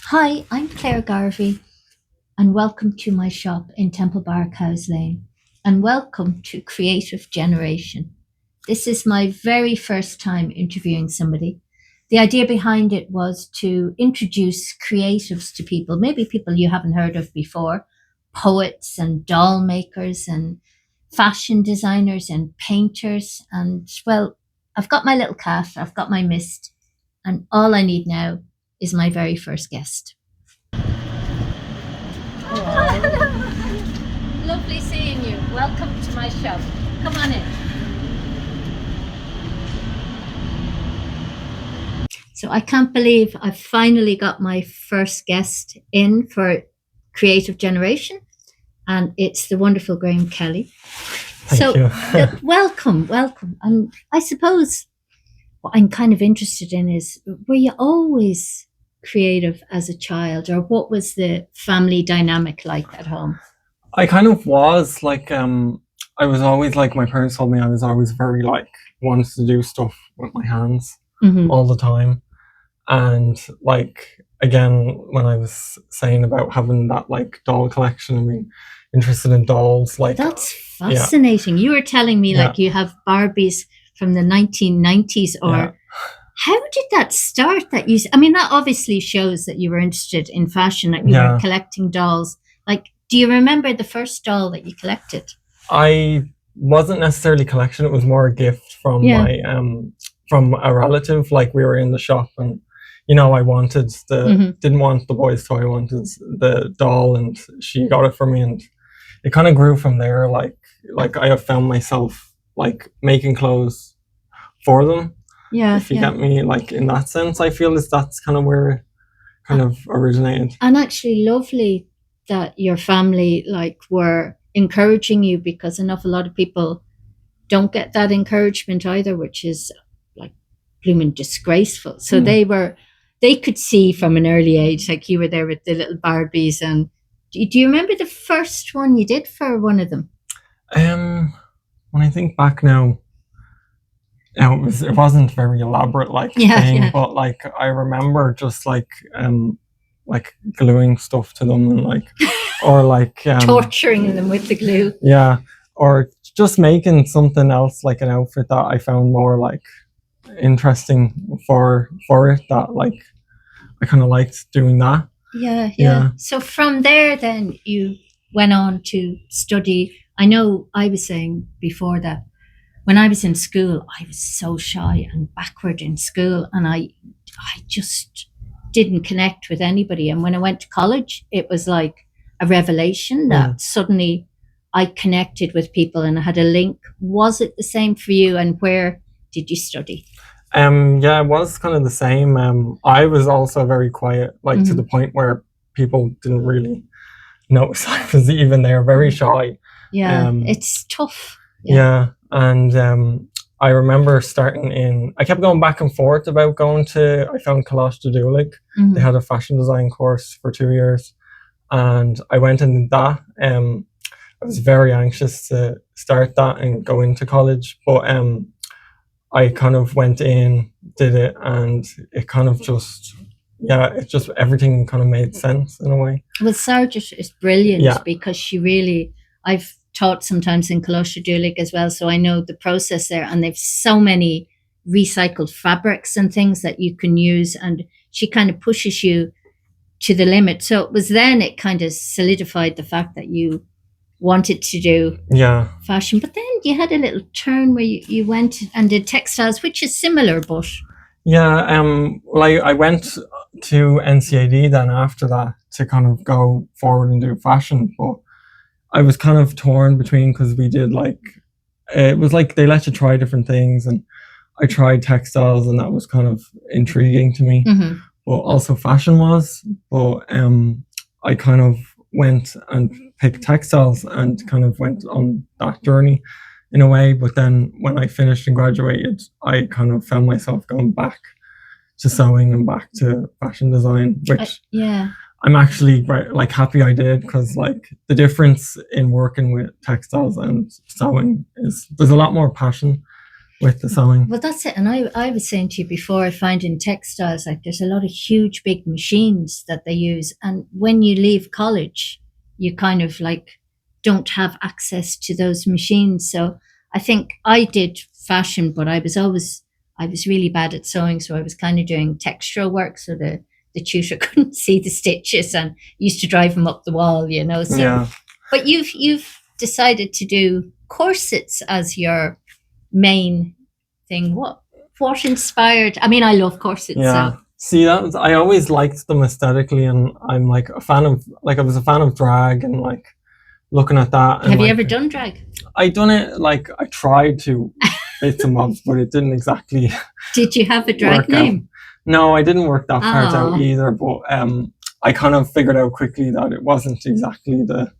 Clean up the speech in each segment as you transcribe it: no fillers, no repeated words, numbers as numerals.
Hi, I'm Claire Garvey, and welcome to my shop in Temple Bar Cows Lane, and welcome to Creative Generation. This is my very first time interviewing somebody. The idea behind it was to introduce creatives to people, maybe people you haven't heard of before, poets and doll makers and fashion designers and painters. And well, I've got my little cat, I've got my mist, and all I need now is my very first guest. Lovely seeing you. Welcome to my shop. Come on in. So I can't believe I've finally got my first guest in for Creative Generation, and it's the wonderful Graham Kelly. Thank you. Welcome. And I suppose what I'm kind of interested in is, were you always creative as a child, or what was the family dynamic like at home? I kind of was I was always like, my parents told me I was always very wanted to do stuff with my hands all the time. And again, when I was saying about having that doll collection and being interested in dolls, That's fascinating. You were telling me you have Barbies from the 1990s, or how did that start? That obviously shows that you were interested in fashion, that you were collecting dolls. Do you remember the first doll that you collected? I wasn't necessarily collection, it was more a gift from my from a relative. Like, we were in the shop and I wanted didn't want the boys' toy, I wanted the doll, and she got it for me, and it kind of grew from there. I have found myself making clothes for them. If you get me, in that sense, I feel that's kind of where it kind of originated. And actually lovely that your family were encouraging you, because a lot of people don't get that encouragement either, which is blooming disgraceful. So they could see from an early age, you were there with the little Barbies. And do you remember the first one you did for one of them? When I think back now, it wasn't very elaborate thing, but I remember just gluing stuff to them, and or torturing them with the glue. Yeah, or just making something else, an outfit that I found more interesting for it, that I kind of liked doing that. Yeah. So from there, then you went on to study. I know I was saying before that when I was in school, I was so shy and backward in school, and I just didn't connect with anybody. And when I went to college, it was like a revelation that suddenly I connected with people and I had a link. Was it the same for you? And where did you study? Yeah, it was kind of the same. I was also very quiet, to the point where people didn't really notice I was even there. Very shy. Yeah, it's tough. Yeah, and I remember I kept going back and forth about I found Collage de Dulig. They had a fashion design course for 2 years, and I went and did that. I was very anxious to start that and go into college, but I kind of went in, did it, and it kind of just everything kind of made sense in a way. Well, Sargent is brilliant because I've taught sometimes in Collage de Dulig as well, so I know the process there, and they've so many recycled fabrics and things that you can use, and she kind of pushes you to the limit. So it kind of solidified the fact that you wanted to do fashion. But then you had a little turn where you went and did textiles, which is similar, but I went to NCAD then after that to kind of go forward and do fashion, but I was kind of torn between, because we did it was they let you try different things, and I tried textiles, and that was kind of intriguing to me, but also fashion was. But I kind of went and picked textiles and kind of went on that journey in a way. But then when I finished and graduated, I kind of found myself going back to sewing and back to fashion design, which I'm actually happy I did, because the difference in working with textiles and sewing is there's a lot more passion. with the sewing. Well, that's it. And I was saying to you before, I find in textiles, like there's a lot of huge, big machines that they use. And when you leave college, you kind of like don't have access to those machines. So I think I did fashion, but I was really bad at sewing. So I was kind of doing textural work. So the tutor couldn't see the stitches and used to drive them up the wall, you know. So, Yeah. but you've decided to do corsets as your main thing. What inspired? I mean, I love corsets. Yeah. So See, I always liked them aesthetically, and I'm like a fan of, like, I was a fan of drag and like looking at that. And have you like, ever done drag? I done it, like I tried to bits and bobs, but it didn't exactly. Did you have a drag work name? out. No, I didn't work that part out Oh. either. But I kind of figured out quickly that it wasn't exactly the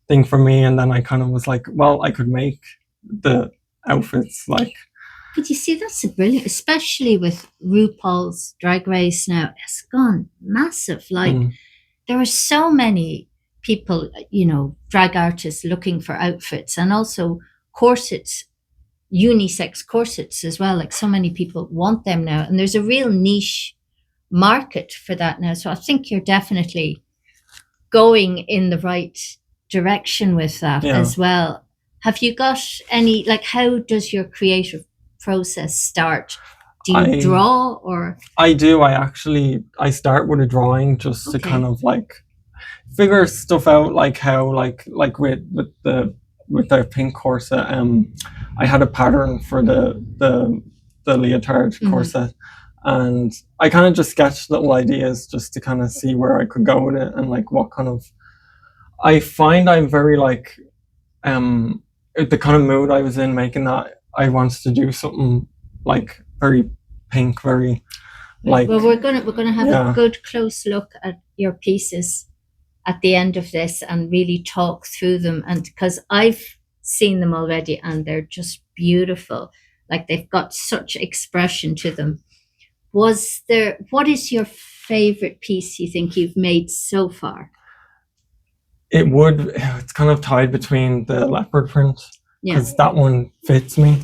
thing for me, and then I kind of was like, well, I could make the outfits like. But you see, that's brilliant, especially with RuPaul's Drag Race now. It's gone massive. Like there are so many people, you know, drag artists looking for outfits, and also corsets, unisex corsets as well. Like so many people want them now, and there's a real niche market for that now. So I think you're definitely going in the right direction with that as well. Have you got any, like, how does your creative process start? Do you draw or? I do. I start with a drawing just to kind of like figure stuff out, like how like with the pink corset. I had a pattern for the leotard corset, and I kind of just sketched little ideas just to kind of see where I could go with it, and like what kind of. I find I'm very like the kind of mood I was in making that. I wanted to do something like very pink, very like. Well, we're gonna have a good close look at your pieces at the end of this and really talk through them, and because I've seen them already and they're just beautiful. Like they've got such expression to them. What is your favorite piece you think you've made so far? It's kind of tied between the leopard print, because that one fits me,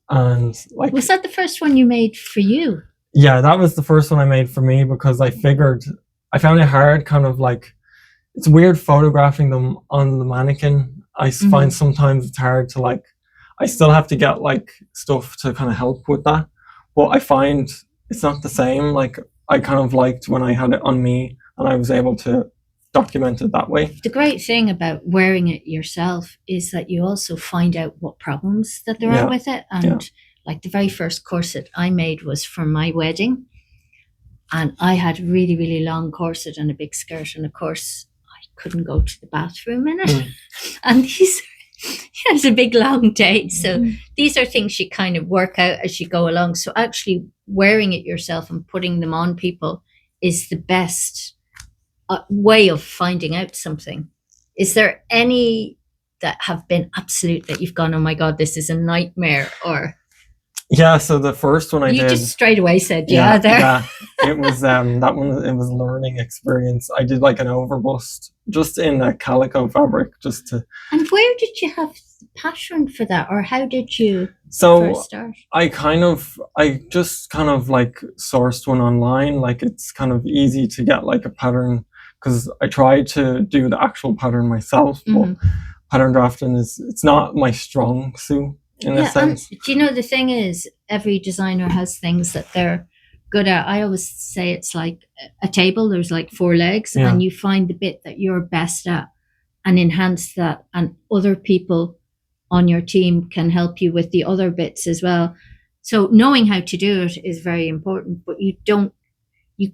and like. Was that the first one you made for you? Yeah, that was the first one I made for me, because I found it hard, kind of like, it's weird photographing them on the mannequin. I find sometimes it's hard to like, I still have to get like stuff to kind of help with that, but I find it's not the same. Like I kind of liked when I had it on me and I was able to document it that way. The great thing about wearing it yourself is that you also find out what problems that there are with it. And like the very first corset I made was for my wedding, and I had really, really long corset and a big skirt, and of course I couldn't go to the bathroom in it. And it was a big long day. So these are things you kind of work out as you go along. So actually wearing it yourself and putting them on people is the best way of finding out something. Is there any that have been absolute that you've gone, oh my God, this is a nightmare? Or yeah, so the first one I did, you just straight away said there. Yeah, it was that one. It was a learning experience. I did like an overbust just in a calico fabric, just to. And where did you have the pattern for that, or how did you first start? I just kind of like sourced one online. Like it's kind of easy to get like a pattern, because I tried to do the actual pattern myself, but pattern drafting it's not my strong suit. In a sense. Do you know, the thing is, every designer has things that they're good at. I always say it's like a table. There's like 4 legs, and you find the bit that you're best at and enhance that, and other people on your team can help you with the other bits as well. So knowing how to do it is very important, but you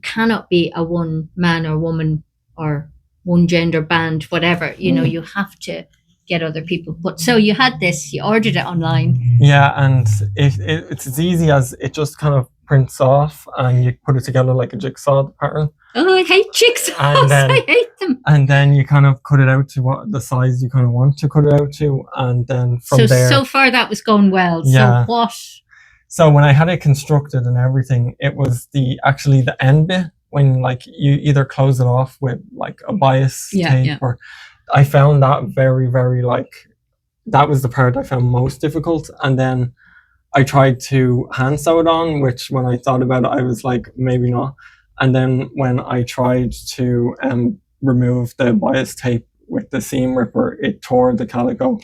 cannot be a one man or woman or one gender band, whatever. You know, you have to get other people. But so you had this, you ordered it online. Yeah, and it's as easy as it just kind of prints off and you put it together like a jigsaw pattern. Oh, I hate jigsaws. I hate them. And then you kind of cut it out to what the size you kind of want to cut it out to, and then from there. So far that was going well. Yeah. So what? So when I had it constructed and everything, it was the end bit, when like you either close it off with like a bias tape or. I found that very, very like, that was the part I found most difficult. And then I tried to hand sew it on, which when I thought about it, I was like, maybe not. And then when I tried to remove the bias tape with the seam ripper, it tore the calico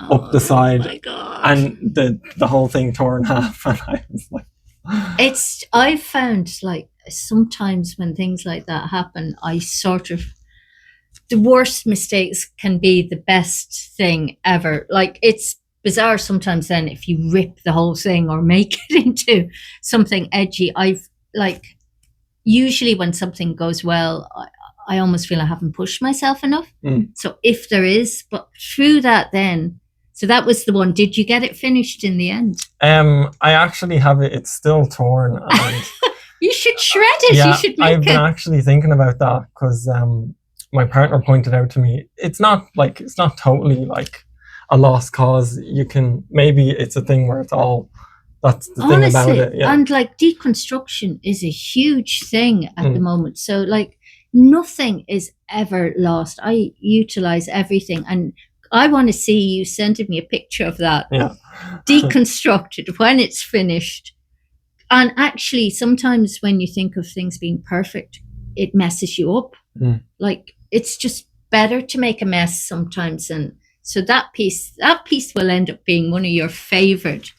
up the side, my God. and the whole thing tore in half. And I was like, I've found like sometimes when things like that happen, the worst mistakes can be the best thing ever. Like, it's bizarre sometimes then if you rip the whole thing or make it into something edgy. I've like, usually when something goes well, I almost feel I haven't pushed myself enough. So if there is, but through that then, so that was the one. Did you get it finished in the end? I actually have it. It's still torn. And you should shred it. Yeah, you should make I've been actually thinking about that because my partner pointed out to me, it's not totally like a lost cause. You can, maybe it's a thing where it's all, that's the Honestly, thing about it. Yeah. And like deconstruction is a huge thing at the moment. So like nothing is ever lost. I utilize everything, and I want to see you sending me a picture of that. Yeah. Deconstructed when it's finished. And actually, sometimes when you think of things being perfect, it messes you up. Like, it's just better to make a mess sometimes. And so that piece will end up being one of your favorite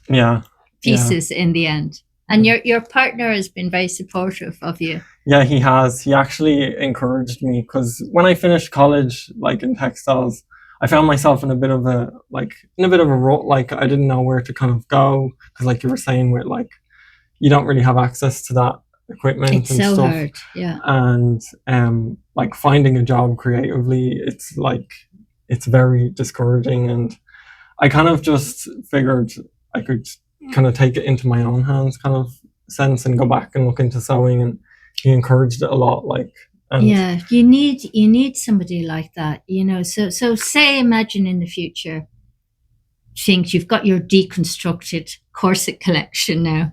pieces in the end. And your partner has been very supportive of you. Yeah, he has. He actually encouraged me, because when I finished college, like in textiles, I found myself in a bit of a rut. Like, I didn't know where to kind of go, because like you were saying, with like, you don't really have access to that equipment. It's and so stuff. hard, yeah. And like finding a job creatively, it's like, it's very discouraging. And I kind of just figured I could kind of take it into my own hands kind of sense and go back and look into sewing, and he encouraged it a lot. Like, yeah, you need somebody like that, you know. So say, imagine in the future, think you've got your deconstructed corset collection now.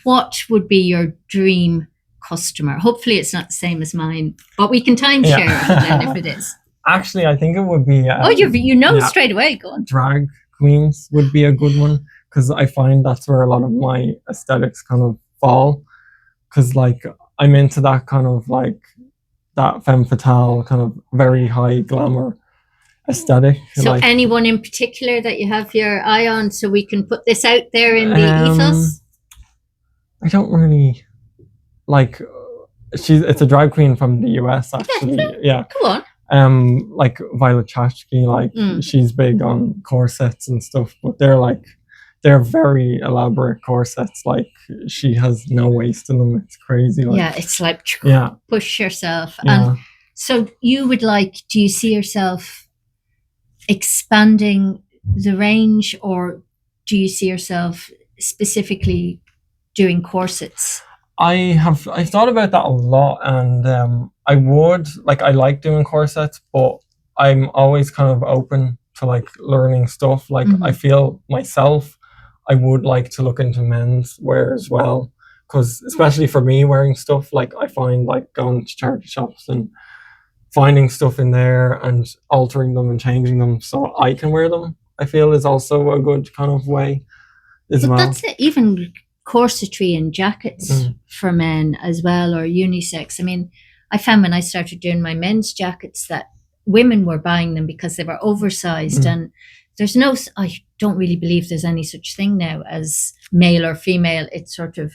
What would be your dream customer? Hopefully it's not the same as mine, but we can timeshare it then if it is. Actually, I think it would be straight away. Go on. Drag queens would be a good one, because I find that's where a lot of my aesthetics kind of fall, because like I'm into that kind of like that femme fatale kind of very high glamour aesthetic. So like, anyone in particular that you have your eye on, so we can put this out there in the ethos? I don't really like. It's a drag queen from the US, actually. Yeah. Go on. Like Violet Chachki, like she's big on corsets and stuff, but they're very elaborate corsets. Like, she has no waist in them. It's crazy. Like, yeah, it's like push yourself. Yeah. And so you would like, do you see yourself expanding the range, or do you see yourself specifically doing corsets? I've thought about that a lot, and I like doing corsets, but I'm always kind of open to like learning stuff. Like, I feel myself, I would like to look into men's wear as well, because especially for me, wearing stuff, like I find like going to charity shops and finding stuff in there and altering them and changing them so I can wear them, I feel is also a good kind of way as well. That's it. Even corsetry and jackets for men as well, or unisex. I mean, I found when I started doing my men's jackets that women were buying them because they were oversized, and I don't really believe there's any such thing now as male or female. It's sort of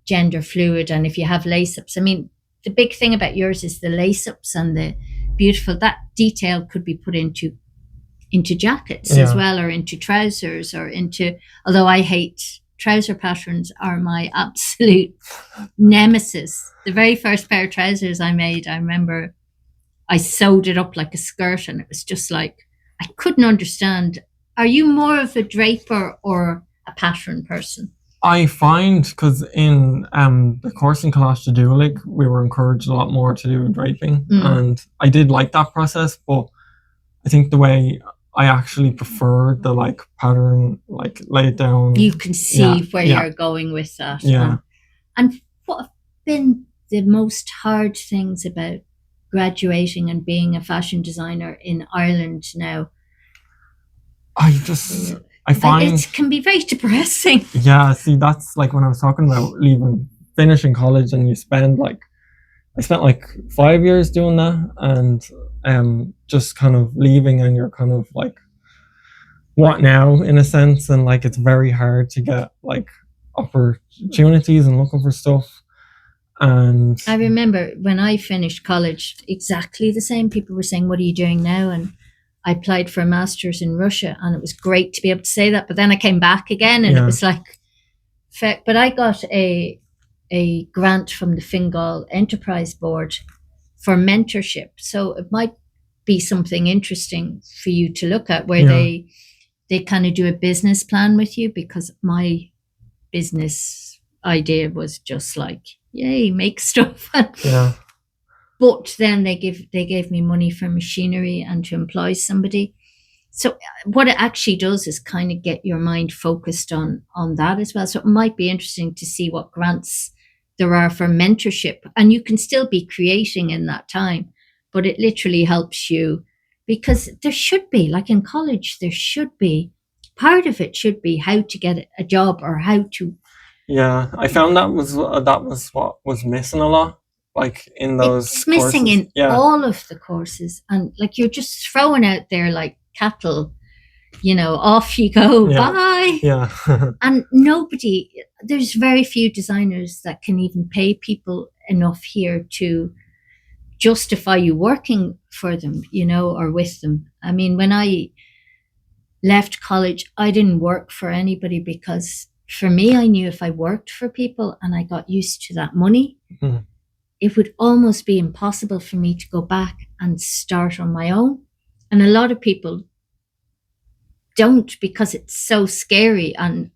gender fluid. And if you have lace-ups, I mean, the big thing about yours is the lace-ups and the beautiful, that detail could be put into jackets as well, or into trousers, or into, although I hate trouser patterns, are my absolute nemesis. The very first pair of trousers I made, I remember I sewed it up like a skirt, and it was just like, I couldn't understand. Are you more of a draper or a pattern person? I find, because in the course in Collage de Dualig, we were encouraged a lot more to do draping, and I did like that process, but I think the way I actually prefer the like pattern, like lay it down. You can see where you're going with that. Yeah. And what have been the most hard things about graduating and being a fashion designer in Ireland now? I find it can be very depressing. Yeah, see, that's like when I was talking about finishing college, and you spend like, I spent like 5 years doing that, and just kind of leaving, and you're kind of like, what now, in a sense, and like it's very hard to get like opportunities and looking for stuff. And I remember when I finished college, exactly the same. People were saying, "What are you doing now?" And I applied for a master's in Russia, and it was great to be able to say that. But then I came back again, and it was like, but I got a grant from the Fingal Enterprise Board for mentorship, so it might be something interesting for you to look at, where they kind of do a business plan with you, because my business idea was just like, yay, make stuff. yeah, But then they gave me money for machinery and to employ somebody. So what it actually does is kind of get your mind focused on that as well. So it might be interesting to see what grants there are for mentorship, and you can still be creating in that time, but it literally helps you, because there should be, like in college, there should be, part of it should be how to get a job, or how to. Yeah, I found that was what was missing a lot, like in those It's missing courses. in all of the courses, and like you're just throwing out there like cattle, off you go, bye. Yeah. And there's very few designers that can even pay people enough here to justify you working for them, or with them. I mean, when I left college, I didn't work for anybody, because for me, I knew if I worked for people and I got used to that money, it would almost be impossible for me to go back and start on my own. And a lot of people don't, because it's so scary. And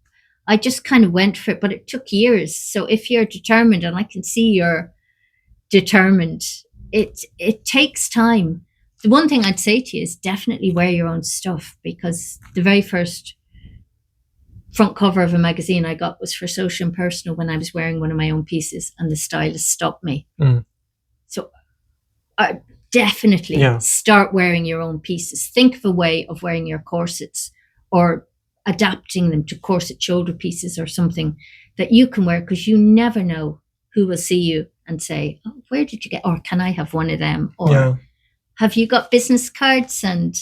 I just kind of went for it, but it took years. So if you're determined, and I can see you're determined, it takes time. The one thing I'd say to you is definitely wear your own stuff, because the very first front cover of a magazine I got was for Social and Personal, when I was wearing one of my own pieces, and the stylist stopped me. So definitely start wearing your own pieces. Think of a way of wearing your corsets, or adapting them to corset shoulder pieces, or something that you can wear, because you never know who will see you and say, "Oh, where did you get?" Or, "Can I have one of them?" Or, "Have you got business cards?" And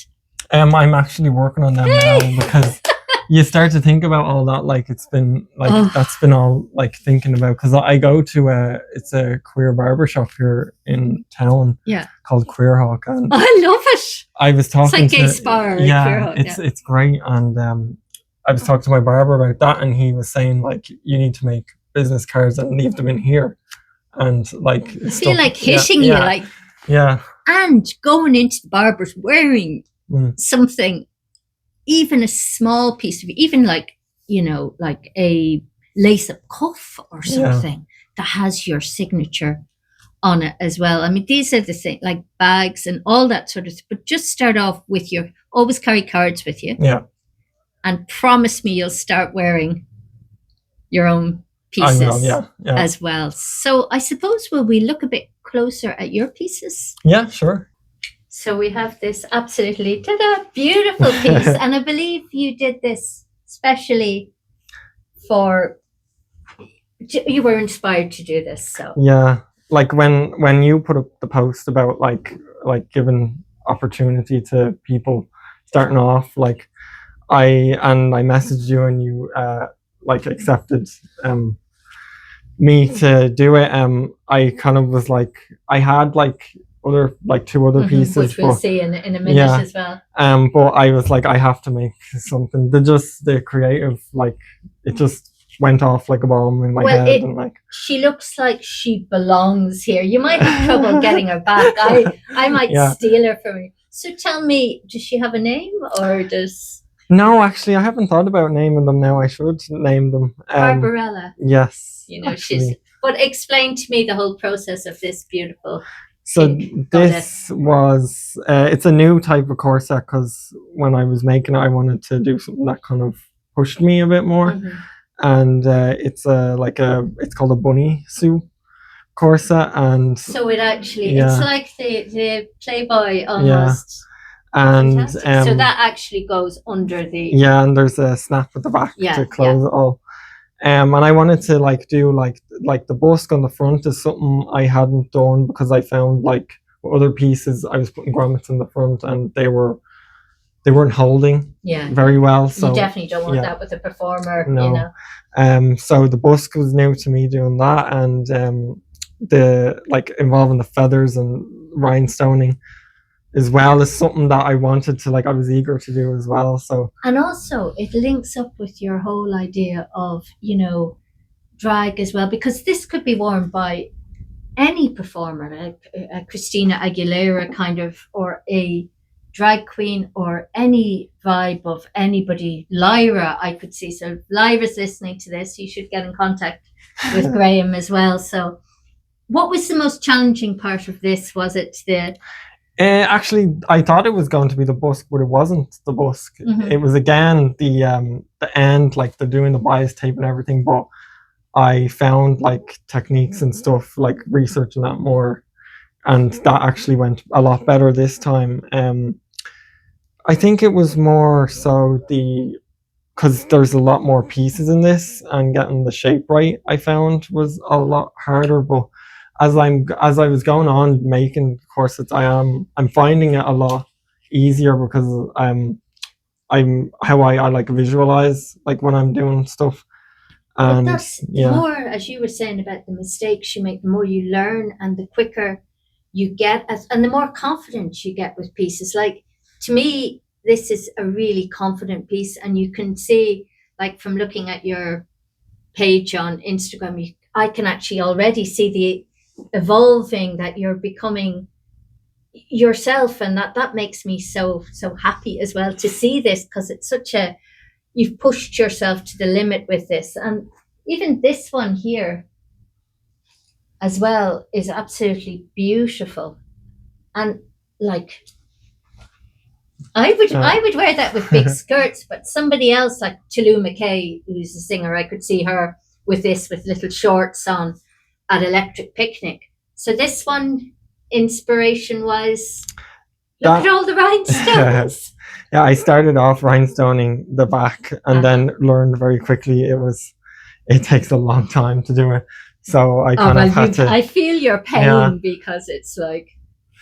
I'm actually working on them now, because you start to think about all that. Like, it's been like that's been all like thinking about, because I go to it's a queer barber shop here in town, called Queer Hawk, and I love it. I was talking it's like Gay Spar, Queer Hawk, it's great, and I was talking to my barber about that, and he was saying like, you need to make business cards and leave them in here, and like I feel like hitting you, like and going into the barber's wearing something, even a small piece of, even like like a lace-up cuff or something that has your signature on it as well. I mean, these are the things, like bags and all that sort of thing. But just start off with always carry cards with you. And promise me you'll start wearing your own pieces as well. So I suppose, will we look a bit closer at your pieces? Yeah, sure. So we have this absolutely beautiful piece, and I believe you did this specially you were inspired to do this. So like when you put up the post about like giving opportunity to people starting off, like I messaged you, and you like accepted me to do it. I kind of was like, I had like two other pieces, which we'll see in a minute as well. But I was like, I have to make something. The creative, like, it just went off like a bomb in my head. And like, she looks like she belongs here. You might have trouble getting her back. I might steal her from you. So tell me, does she have a name, or does? No, actually, I haven't thought about naming them now. I should name them. Barbarella. Yes. But explain to me the whole process of this beautiful. So this was, it's a new type of corset, because when I was making it, I wanted to do something that kind of pushed me a bit more. And it's called a bunny suit corset. And so it actually, it's like the Playboy almost. And fantastic. So that actually goes under the yeah, and there's a snap at the back to close it all. And I wanted to like do like the busk on the front is something I hadn't done, because I found like other pieces I was putting grommets in the front and they weren't holding very well. So you definitely don't want that with a performer. No. You know? So the busk was new to me doing that, and the like involving the feathers and rhinestoning as well is something that I wanted to, like, I was eager to do as well. So, and also it links up with your whole idea of, you know, drag as well, because this could be worn by any performer, like a Christina Aguilera kind of, or a drag queen, or any vibe of anybody. Lyra, I could see. So Lyra's listening to this, you should get in contact with Graham as well. So what was the most challenging part of this? Was it the actually, I thought it was going to be the busk, but it wasn't the busk. It was again the end, like the doing the bias tape and everything. But I found like techniques and stuff, like researching that more, and that actually went a lot better this time. I think it was more so because there's a lot more pieces in this, and getting the shape right, I found, was a lot harder. But as I was going on making corsets, I'm finding it a lot easier, because I'm how I like visualize, like when I'm doing stuff. And but that's the more, as you were saying about the mistakes you make, the more you learn, and the quicker you get, and the more confident you get with pieces. Like, to me, this is a really confident piece, and you can see, like, from looking at your page on Instagram, I can actually already see the evolving, that you're becoming yourself, and that makes me so happy as well to see this, because it's such a, you've pushed yourself to the limit with this. And even this one here as well is absolutely beautiful. And like, I would wear that with big skirts, but somebody else like Tulu McKay, who's a singer, I could see her with this, with little shorts on at Electric Picnic. So this one, inspiration-wise, look at all the rhinestones. Yeah, I started off rhinestoning the back, and then learned very quickly it takes a long time to do it. So I kind of had to. I feel your pain, because it's like,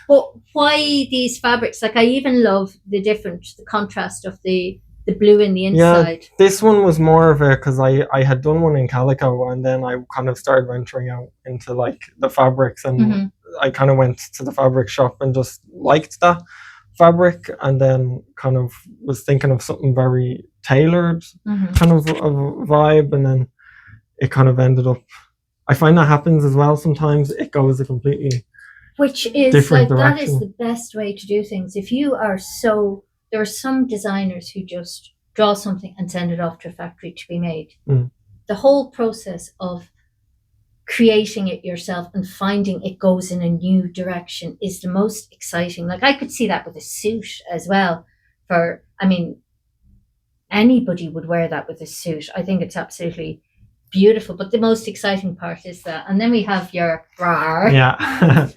but why these fabrics? Like, I even love the contrast of the blue in the inside. Yeah, this one was more of a, because I had done one in calico, and then I kind of started venturing out into like the fabrics, and I kind of went to the fabric shop and just liked that fabric, and then kind of was thinking of something very tailored kind of a vibe, and then it kind of ended up, I find that happens as well sometimes, it goes a completely different direction. That is the best way to do things. If you are there are some designers who just draw something and send it off to a factory to be made. The whole process of creating it yourself and finding it goes in a new direction is the most exciting. Like, I could see that with a suit as well. Anybody would wear that with a suit. I think it's absolutely beautiful. But the most exciting part is that, and then we have your bra. Yeah.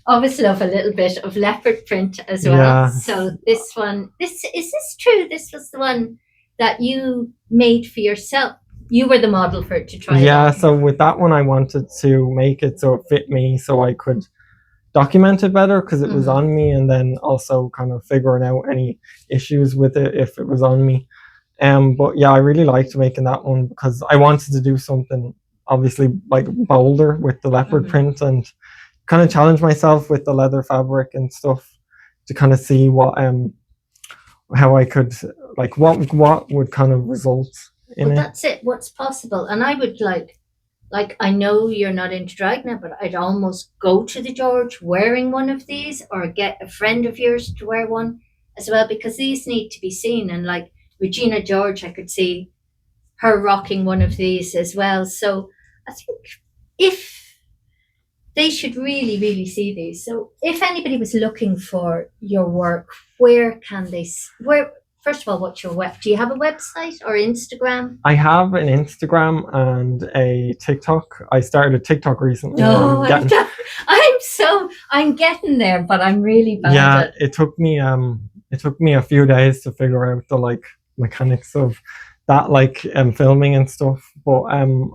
Obviously, love a little bit of leopard print as well. Yeah. So this one, is this true? This was the one that you made for yourself. You were the model for it to try. Yeah, so with that one, I wanted to make it so it fit me, so I could document it better, because it was on me, and then also kind of figuring out any issues with it if it was on me. But yeah, I really liked making that one, because I wanted to do something obviously like bolder with the leopard print, and kind of challenge myself with the leather fabric and stuff to kind of see what how I could, like, what would kind of result in it. That's it, what's possible. And I would like I know you're not into drag now, but I'd almost go to the George wearing one of these, or get a friend of yours to wear one as well, because these need to be seen. And like Regina George, I could see her rocking one of these as well. So I think if they should really, really see these. So if anybody was looking for your work, where can they, first of all, what's your do you have a website or Instagram? I have an Instagram and a TikTok. I started a TikTok recently. Oh, I'm getting there, but I'm really bad Yeah, at it took me a few days to figure out the like mechanics of that, like filming and stuff. But I'm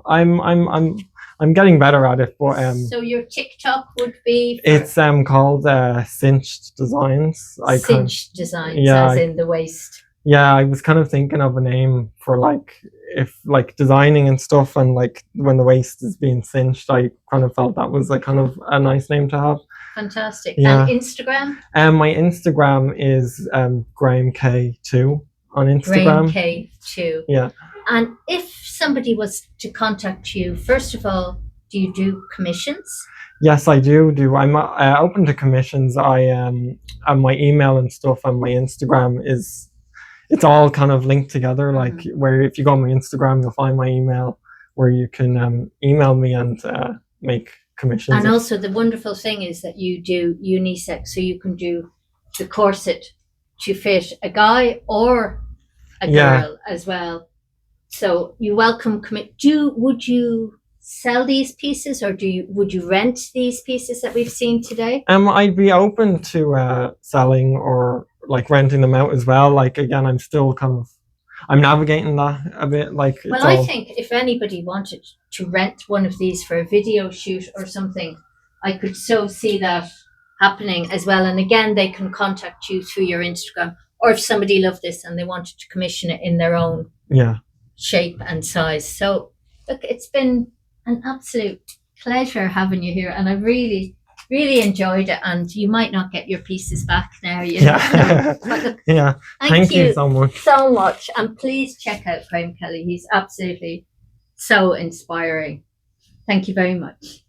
getting better at it. But So your TikTok would be for it's called Cinched Designs. cinched designs, yeah, as in the waist. yeah, I was kind of thinking of a name for like if like designing and stuff, and like when the waist is being cinched, I kind of felt that was like kind of a nice name to have. Fantastic. Yeah. And Instagram? My Instagram is Graham K2 on Graham Instagram. K2. Yeah. And if somebody was to contact you, first of all, do you do commissions? Yes, I do. I'm open to commissions. And my email and stuff and my Instagram it's all kind of linked together. Like where if you go on my Instagram, you'll find my email where you can email me and make commissions. And also the wonderful thing is that you do unisex, so you can do the corset to fit a guy or a girl as well. So you welcome would you sell these pieces, or would you rent these pieces that we've seen today? I'd be open to selling or like renting them out as well. Like again, I'm navigating that a bit. Like well, I think if anybody wanted to rent one of these for a video shoot or something, I could so see that happening as well. And again, they can contact you through your Instagram, or if somebody loved this and they wanted to commission it in their own shape and size. So look, it's been an absolute pleasure having you here, and I really enjoyed it. And you might not get your pieces back now, you know. But look, thank you so much, and please check out Graham Kelly. He's absolutely so inspiring. Thank you very much.